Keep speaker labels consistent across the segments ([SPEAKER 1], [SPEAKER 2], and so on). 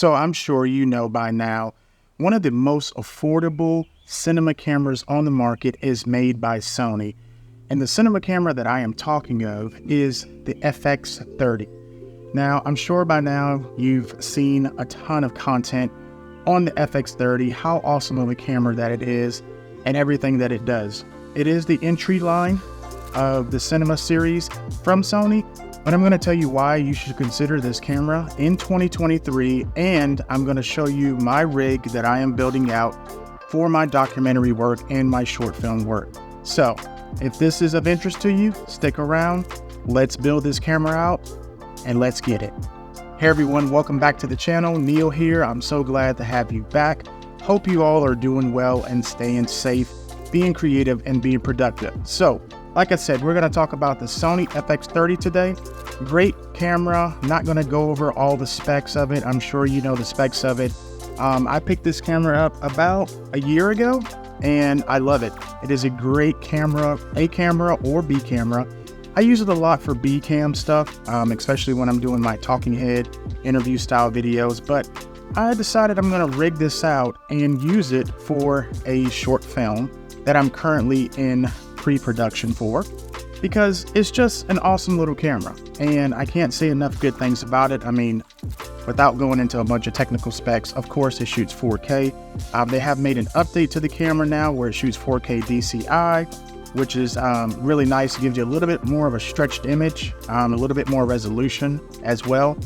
[SPEAKER 1] So I'm sure you know by now, one of the most affordable cinema cameras on the market is made by Sony. And the cinema camera that I am talking of is the FX30. Now, I'm sure by now you've seen a ton of content on the FX30, how awesome of a camera that it is, and everything that it does. It is the entry line of the cinema series from Sony, but I'm going to tell you why you should consider this camera in 2023, and I'm going to show you my rig that I am building out for my documentary work and my short film work. So, if this is of interest to you, stick around, let's build this camera out, and let's get it. Hey everyone, welcome back to the channel. Neil here. I'm so glad to have you back. Hope you all are doing well and staying safe, being creative, and being productive. So, like I said, we're going to talk about the Sony FX30 today. Great camera. Not going to go over all the specs of it. I'm sure you know the specs of it. I picked this camera up about a year ago, and I love it. It is a great camera, A camera or B camera. I use it a lot for B cam stuff, especially when I'm doing my talking head interview style videos, but I decided I'm going to rig this out and use it for a short film that I'm currently in pre-production for, because it's just an awesome little camera and I can't say enough good things about it. I mean, without going into a bunch of technical specs, of course it shoots 4K. They have made an update to the camera now where it shoots 4K DCI, which is really nice. It gives you a little bit more of a stretched image, a little bit more resolution as well.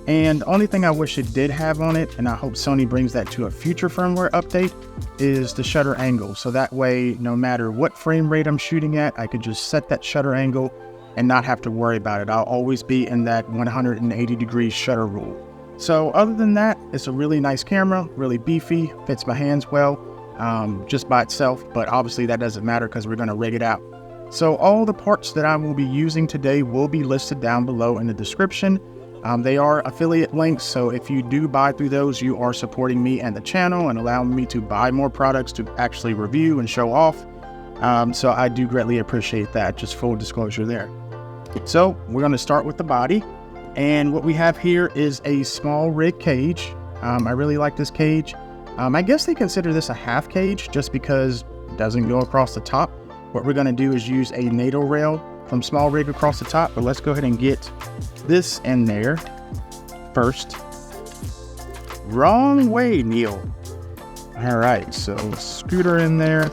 [SPEAKER 1] And the only thing I wish it did have on it, and I hope Sony brings that to a future firmware update, is the shutter angle. So that way, no matter what frame rate I'm shooting at, I could just set that shutter angle and not have to worry about it. I'll always be in that 180 degree shutter rule. So other than that, it's a really nice camera, really beefy, fits my hands well, just by itself, but obviously that doesn't matter because we're going to rig it out. So all the parts that I will be using today will be listed down below in the description. They are affiliate links, so if you do buy through those, you are supporting me and the channel and allowing me to buy more products to actually review and show off. So I do greatly appreciate that, just full disclosure there. So we're going to start with the body, and what we have here is a small rig cage. I really like this cage. I guess they consider this a half cage just because it doesn't go across the top. What we're going to do is use a NATO rail from small rig across the top, but let's go ahead and get this in there first. Wrong way, Neil. All right, so scooter in there.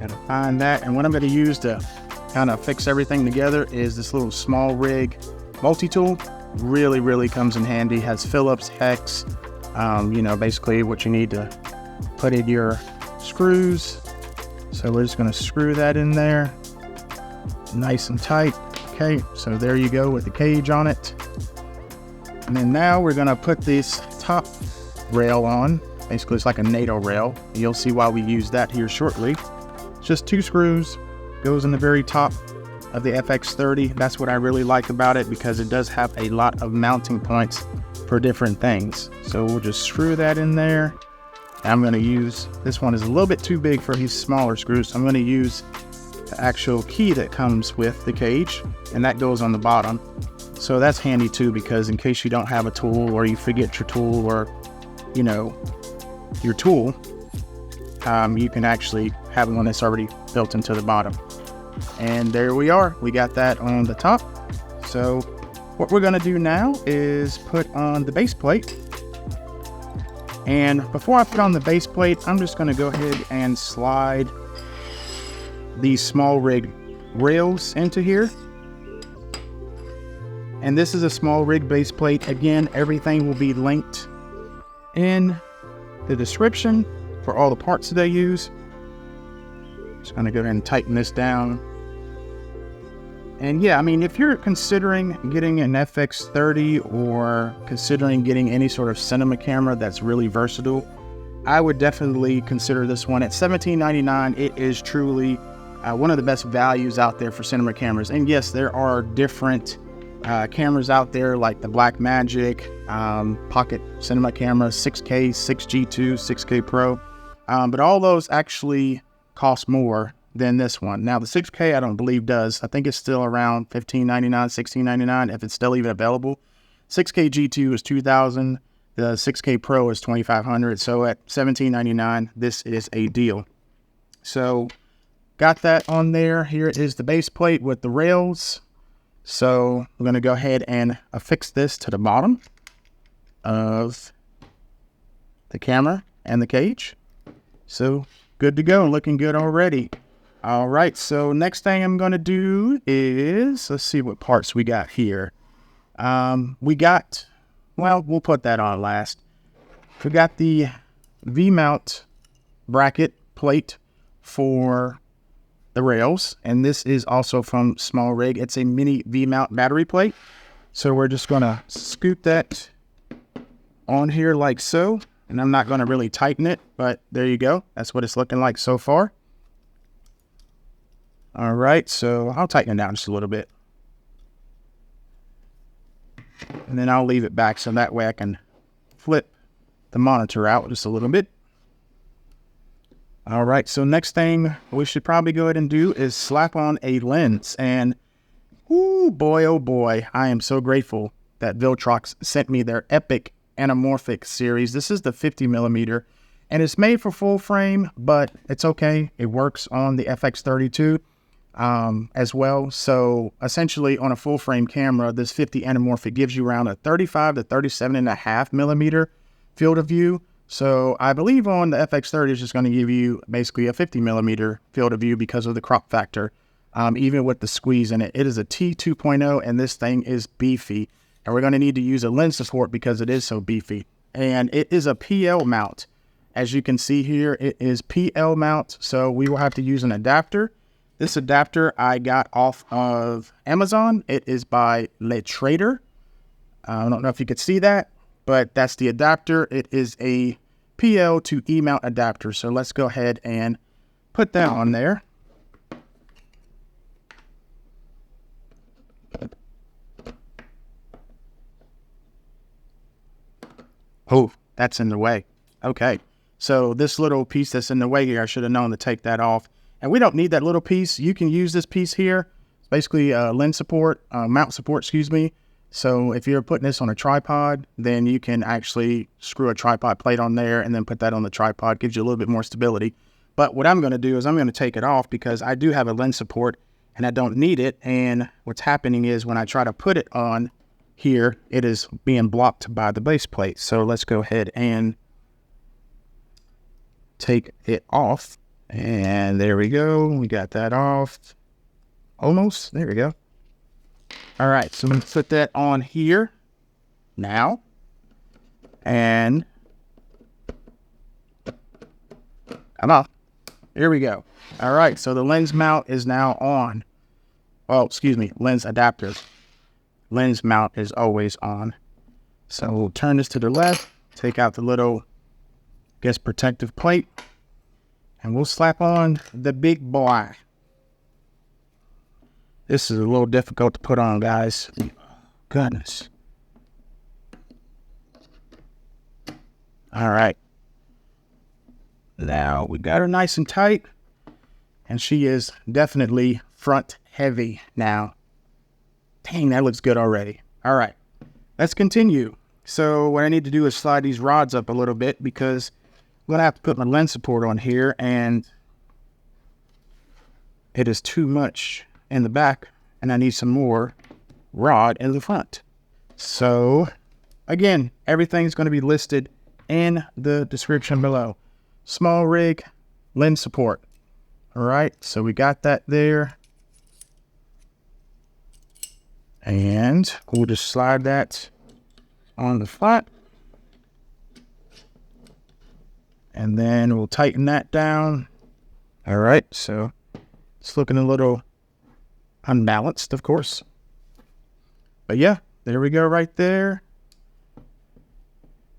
[SPEAKER 1] Gotta find that, and what I'm going to use to kind of fix everything together is this little small rig multi-tool. Really comes in handy. Has Phillips hex, basically what you need to put in your screws. So we're just going to screw that in there nice and tight. Okay, so there you go with the cage on it. And then now we're going to put this top rail on. Basically it's like a NATO rail. You'll see why we use that here shortly. It's just 2 screws, goes in the very top of the FX30. That's what I really like about it, because it does have a lot of mounting points for different things. So we'll just screw that in there. I'm going to use, this one is a little bit too big for these smaller screws, so I'm going to use the actual key that comes with the cage, and that goes on the bottom. So that's handy too, because in case you don't have a tool, or you forget your tool, or your tool, you can actually have one that's already built into the bottom. And there we are, we got that on the top. So what we're going to do now is put on the base plate. And before I put on the base plate, I'm just going to go ahead and slide these small rig rails into here. And this is a small rig base plate. Again, everything will be linked in the description for all the parts that I use. Just going to go ahead and tighten this down. And yeah, I mean, if you're considering getting an FX30 or considering getting any sort of cinema camera that's really versatile, I would definitely consider this one. At $17.99, it is truly one of the best values out there for cinema cameras. And yes, there are different cameras out there like the Blackmagic, Pocket Cinema Camera, 6K, 6G2, 6K Pro. But all those actually cost more than this one. Now the 6K I don't believe does. I think it's still around $15.99, $16.99 if it's still even available. 6K G2 is $2,000. The 6K Pro is $2,500. So at $1,799, this is a deal. So got that on there. Here is the base plate with the rails. So we're going to go ahead and affix this to the bottom of the camera and the cage. So good to go, looking good already. All right, so next thing I'm going to do is, let's see what parts we got here. We'll put that on last. We got the V-mount bracket plate for the rails, and this is also from Small Rig. It's a mini V-mount battery plate. So we're just going to scoop that on here like so, and I'm not going to really tighten it, but there you go. That's what it's looking like so far. All right, so I'll tighten it down just a little bit. And then I'll leave it back so that way I can flip the monitor out just a little bit. All right, so next thing we should probably go ahead and do is slap on a lens. And oh boy, I am so grateful that Viltrox sent me their Epic Anamorphic series. This is the 50mm, and it's made for full frame, but it's okay. It works on the FX30 too, as well. So essentially on a full frame camera, this 50 Anamorphic gives you around a 35 to 37.5mm field of view. So I believe on the FX30 is just going to give you basically a 50mm field of view because of the crop factor, even with the squeeze in it. It is a T2.0, and this thing is beefy. And we're going to need to use a lens support because it is so beefy. And it is a PL mount. As you can see here, it is PL mount, so we will have to use an adapter. This adapter I got off of Amazon. It is by Le Trader. I don't know if you could see that, but that's the adapter. It is a PL to E mount adapter. So let's go ahead and put that on there. Oh, that's in the way. Okay. So this little piece that's in the way here, I should have known to take that off. And we don't need that little piece. You can use this piece here. It's basically lens support, mount support, excuse me. So if you're putting this on a tripod, then you can actually screw a tripod plate on there and then put that on the tripod. Gives you a little bit more stability. But what I'm going to do is I'm going to take it off because I do have a lens support and I don't need it. And what's happening is when I try to put it on here, it is being blocked by the base plate. So let's go ahead and take it off. And there we go. We got that off. Almost. There we go. All right. So I'm going to put that on here now. And come on. Here we go. All right. So the lens mount is now on. Oh, excuse me. Lens adapter. Lens mount is always on. So we'll turn this to the left. Take out the little, protective plate. And we'll slap on the big boy. This is a little difficult to put on, guys. Goodness. All right. Now we got her nice and tight. And she is definitely front heavy now. Dang, that looks good already. All right. Let's continue. So what I need to do is slide these rods up a little bit because I'm going to have to put my lens support on here, and it is too much in the back, and I need some more rod in the front. So, again, everything's going to be listed in the description below. Small rig, lens support. All right, so we got that there. And we'll just slide that on the flat. And then we'll tighten that down. All right, so it's looking a little unbalanced, of course. But yeah, there we go right there.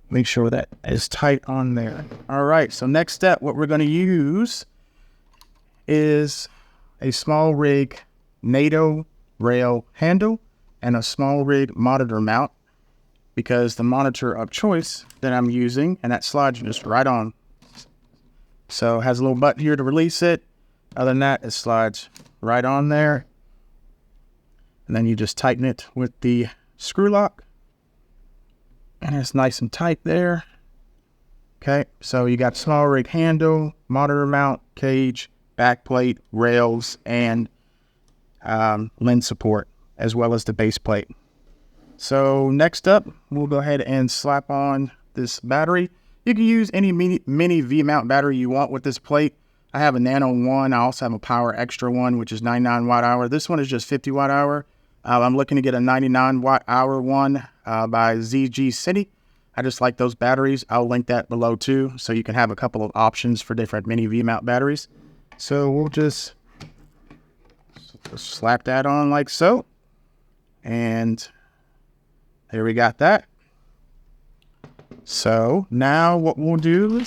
[SPEAKER 1] Make sure that is tight on there. All right, so next step, what we're going to use is a small rig NATO rail handle and a small rig monitor mount, because the monitor of choice that I'm using, and that slides just right on. So it has a little button here to release it. Other than that, it slides right on there. And then you just tighten it with the screw lock. And it's nice and tight there. Okay, so you got small rig handle, monitor mount, cage, back plate, rails, and lens support, as well as the base plate. So next up, we'll go ahead and slap on this battery. You can use any mini V-mount battery you want with this plate. I have a Nano one. I also have a Power Extra one, which is 99 watt hour. This one is just 50 watt hour. I'm looking to get a 99 watt hour one by ZG City. I just like those batteries. I'll link that below too, so you can have a couple of options for different mini V-mount batteries. So we'll just slap that on like so. And there we got that. So now what we'll do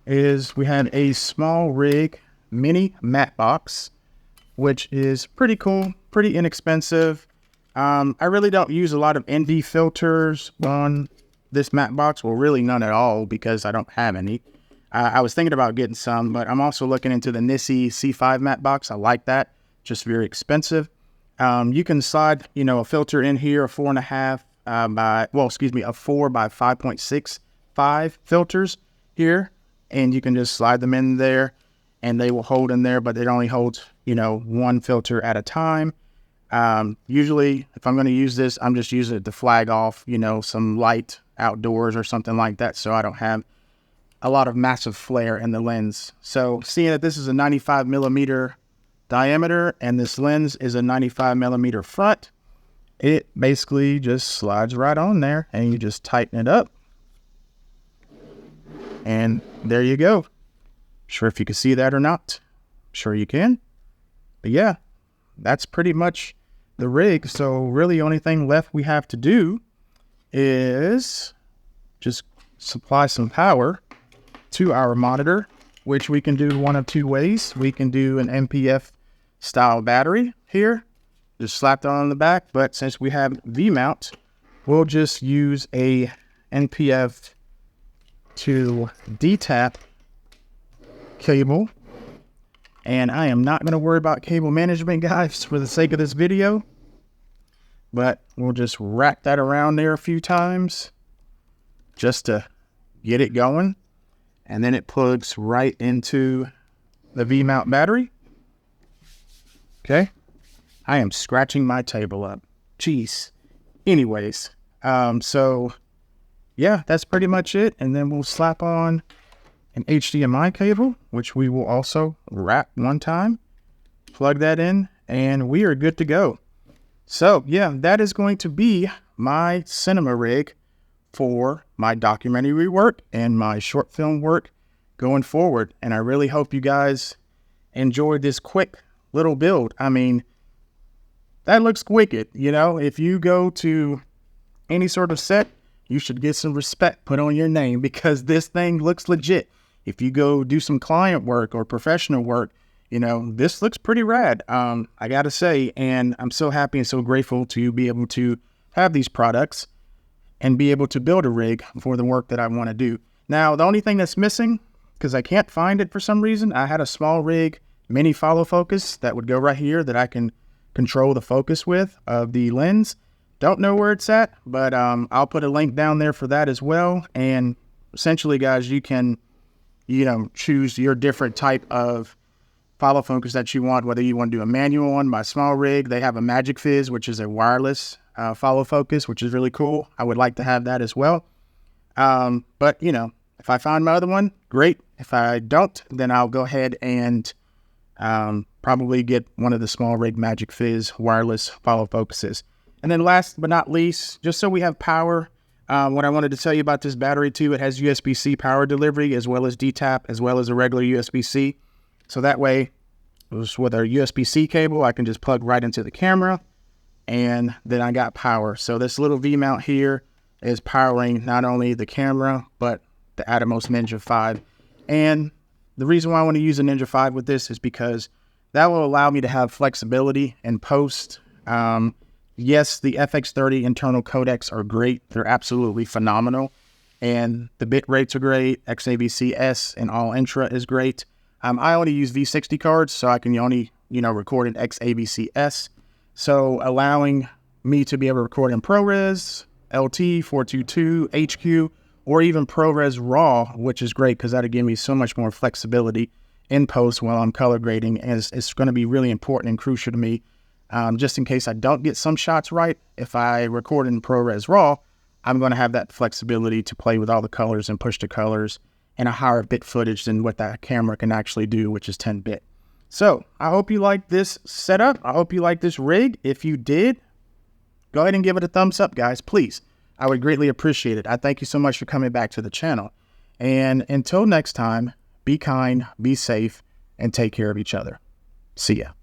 [SPEAKER 1] is we have a small rig mini matte box, which is pretty cool, pretty inexpensive. I really don't use a lot of ND filters on this matte box. Well, really none at all, because I don't have any. I was thinking about getting some, but I'm also looking into the Nissi C5 matte box. I like that, just very expensive. You can slide, a filter in here, a 4.5 a 4 by 5.65 filters here, and you can just slide them in there, and they will hold in there, but it only holds, one filter at a time. Usually, if I'm going to use this, I'm just using it to flag off, some light outdoors or something like that, so I don't have a lot of massive flare in the lens. So seeing that this is a 95 millimeter diameter and this lens is a 95 millimeter front, it basically just slides right on there, and you just tighten it up, and there you go. Sure if you can see that or not. Sure you can. But yeah, that's pretty much the rig. So really the only thing left we have to do is just supply some power to our monitor, which we can do one of two ways. We can do an MPF style battery here, just slapped on the back, but since we have V-mount, we'll just use a NPF to D-tap cable. And I am not going to worry about cable management, guys, for the sake of this video, but we'll just wrap that around there a few times just to get it going. And then it plugs right into the V-mount battery. Okay. I am scratching my table up. Jeez. Anyways, so yeah, that's pretty much it. And then we'll slap on an HDMI cable, which we will also wrap one time, plug that in, and we are good to go. So yeah, that is going to be my cinema rig for my documentary work and my short film work going forward. And I really hope you guys enjoyed this quick little build. I mean, that looks wicked. If you go to any sort of set, you should get some respect put on your name, because this thing looks legit. If you go do some client work or professional work, this looks pretty rad. I gotta say, and I'm so happy and so grateful to be able to have these products and be able to build a rig for the work that I want to do. Now, the only thing that's missing, because I can't find it for some reason, I had a small rig mini follow focus that would go right here that I can control the focus with of the lens. Don't know where it's at, but I'll put a link down there for that as well. And essentially, guys, you can choose your different type of follow focus that you want, whether you want to do a manual one by small rig. They have a Magic Fizz, which is a wireless follow focus, which is really cool. I would like to have that as well. But if I find my other one, great. If I don't, then I'll go ahead and probably get one of the small rig Magic Fizz wireless follow focuses. And then last but not least, just so we have power, what I wanted to tell you about this battery too, it has USB-C power delivery as well as D-tap as well as a regular USB-C. So that way, with our USB-C cable, I can just plug right into the camera, and then I got power. So this little V-mount here is powering not only the camera, but the Atomos Ninja 5. And the reason why I want to use a Ninja 5 with this is because that will allow me to have flexibility in post. Yes, the FX30 internal codecs are great. They're absolutely phenomenal. And the bit rates are great. XAVC-S and all intra is great. I only use V60 cards, so I can only, record in XAVC-S. So allowing me to be able to record in ProRes LT, 422, HQ, or even ProRes RAW, which is great because that'll give me so much more flexibility in post while I'm color grading. And it's going to be really important and crucial to me. Just in case I don't get some shots right, if I record in ProRes RAW, I'm going to have that flexibility to play with all the colors and push the colors and a higher bit footage than what that camera can actually do, which is 10-bit. So I hope you like this setup. I hope you like this rig. If you did, go ahead and give it a thumbs up, guys, please. I would greatly appreciate it. I thank you so much for coming back to the channel. And until next time, be kind, be safe, and take care of each other. See ya.